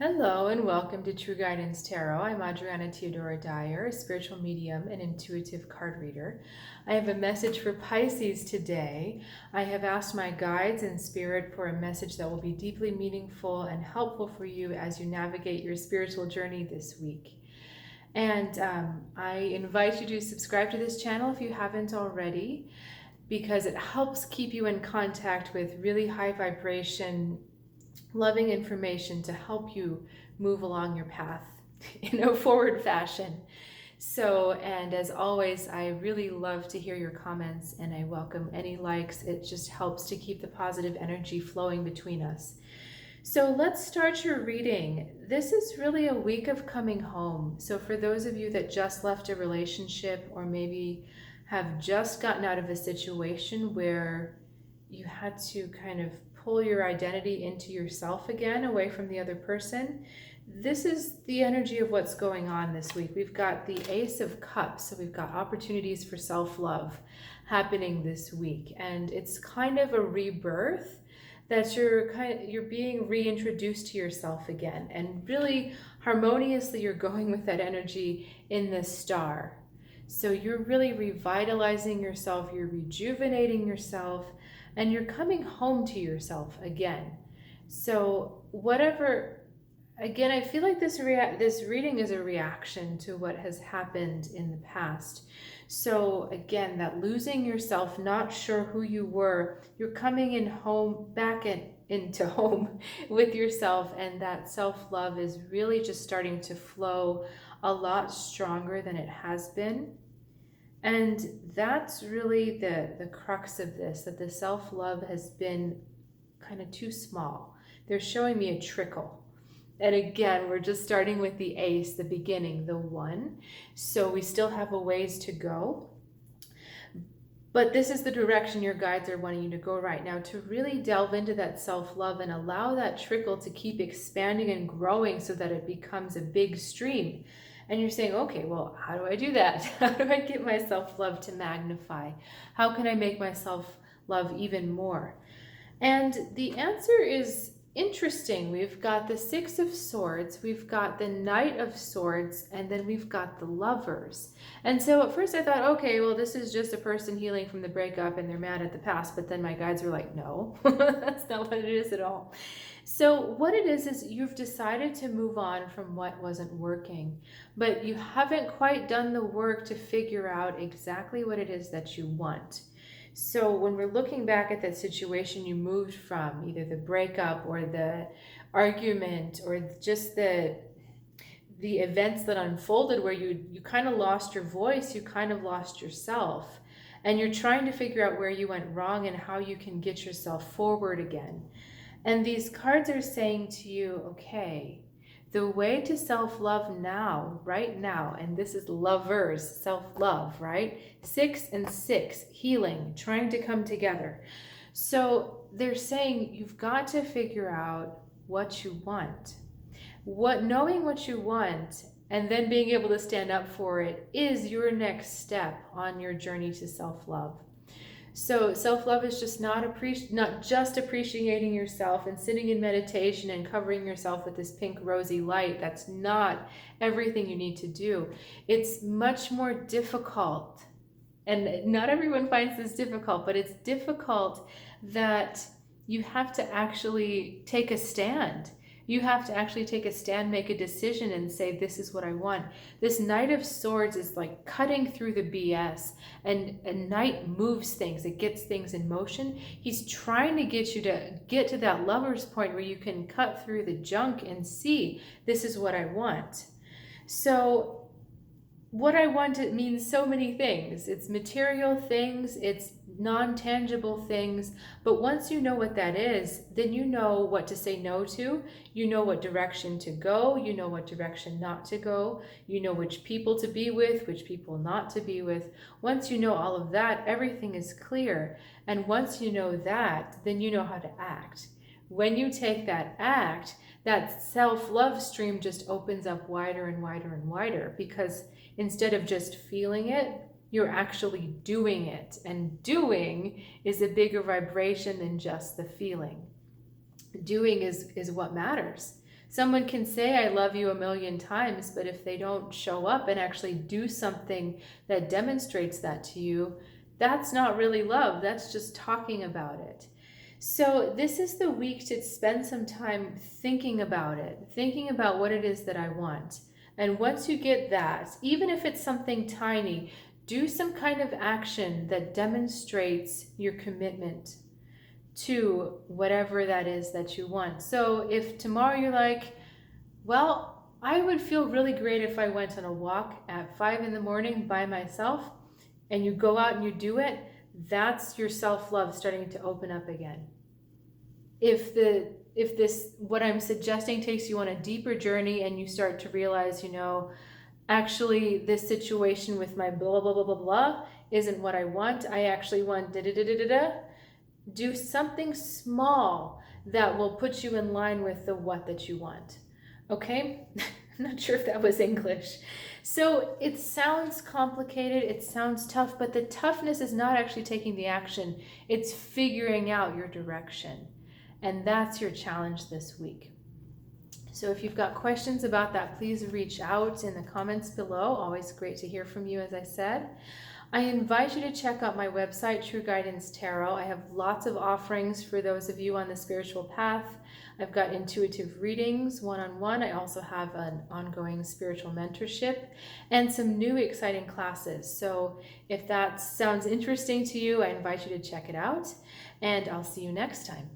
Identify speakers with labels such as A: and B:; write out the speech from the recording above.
A: Hello and welcome to True Guidance Tarot. I'm Adriana Teodoro-Dier, a spiritual medium and intuitive card reader. I have a message for Pisces today. I have asked my guides and spirit for a message that will be deeply meaningful and helpful for you as you navigate your spiritual journey this week. And I invite you to subscribe to this channel if you haven't already, because it helps keep you in contact with really high vibration loving information to help you move along your path in a forward fashion. So, and as always, I really love to hear your comments and I welcome any likes. It just helps to keep the positive energy flowing between us. So let's start your reading. This is really a week of coming home. So for those of you that just left a relationship or maybe have just gotten out of a situation where you had to kind of pull your identity into yourself again, away from the other person, this is the energy of what's going on this week. We've got the Ace of Cups, so we've got opportunities for self-love happening this week, and it's kind of a rebirth that you're being reintroduced to yourself again, and really harmoniously you're going with that energy in the Star. So you're really revitalizing yourself, you're rejuvenating yourself, and you're coming home to yourself again. So whatever, again, I feel like this reading is a reaction to what has happened in the past. So again, that losing yourself, not sure who you were, you're coming in home, into home with yourself, and that self-love is really just starting to flow a lot stronger than it has been. And that's really the crux of this, that the self-love has been kind of too small. They're showing me a trickle. And again, we're just starting with the Ace, the beginning, the one. So we still have a ways to go. But this is the direction your guides are wanting you to go right now, to really delve into that self-love and allow that trickle to keep expanding and growing so that it becomes a big stream. And you're saying, okay, well, how do I do that? How do I get my self-love to magnify? How can I make my self-love even more? And the answer is interesting. We've got the Six of Swords, we've got the Knight of Swords, and then we've got the Lovers. And so at first I thought, okay, well, this is just a person healing from the breakup and they're mad at the past. But then my guides were like, no, that's not what it is at all. So what it is you've decided to move on from what wasn't working, but you haven't quite done the work to figure out exactly what it is that you want. So when we're looking back at that situation you moved from, either the breakup or the argument or just the events that unfolded where you kind of lost your voice, you kind of lost yourself, and you're trying to figure out where you went wrong and how you can get yourself forward again. And these cards are saying to you, okay, the way to self-love now, right now, and this is Lovers, self-love, right? 6 and 6, healing, trying to come together. So they're saying you've got to figure out what you want. Knowing what you want and then being able to stand up for it is your next step on your journey to self-love. So self-love is just not just appreciating yourself and sitting in meditation and covering yourself with this pink rosy light. That's not everything you need to do. It's much more difficult. And not everyone finds this difficult, but it's difficult that you have to actually take a stand. You have to actually take a stand, make a decision and say, this is what I want. This Knight of Swords is like cutting through the BS, and a knight moves things. It gets things in motion. He's trying to get you to get to that lover's point where you can cut through the junk and see, this is what I want. So what I want, it means so many things. It's material things, it's non-tangible things, but once you know what that is, then you know what to say no to, you know what direction to go, you know what direction not to go, you know which people to be with, which people not to be with. Once you know all of that, everything is clear. And once you know that, then you know how to act. When you take that act, that self-love stream just opens up wider and wider and wider, because instead of just feeling it, you're actually doing it. And doing is a bigger vibration than just the feeling. Doing is what matters. Someone can say, I love you a million times, but if they don't show up and actually do something that demonstrates that to you, that's not really love. That's just talking about it. So this is the week to spend some time thinking about it, thinking about what it is that I want. And once you get that, even if it's something tiny, do some kind of action that demonstrates your commitment to whatever that is that you want. So if tomorrow you're like, well, I would feel really great if I went on a walk at 5 in the morning by myself, and you go out and you do it, that's your self-love starting to open up again. If this, what I'm suggesting, takes you on a deeper journey and you start to realize, actually this situation with my blah, blah, blah, blah, blah isn't what I want. I actually want da, da, da, da, da, da. Do something small that will put you in line with the what that you want. Okay? I'm not sure if that was English. So it sounds complicated, it sounds tough, but the toughness is not actually taking the action. It's figuring out your direction. And that's your challenge this week. So if you've got questions about that, please reach out in the comments below. Always great to hear from you, as I said. I invite you to check out my website, True Guidance Tarot. I have lots of offerings for those of you on the spiritual path. I've got intuitive readings, one-on-one. I also have an ongoing spiritual mentorship and some new exciting classes. So if that sounds interesting to you, I invite you to check it out, and I'll see you next time.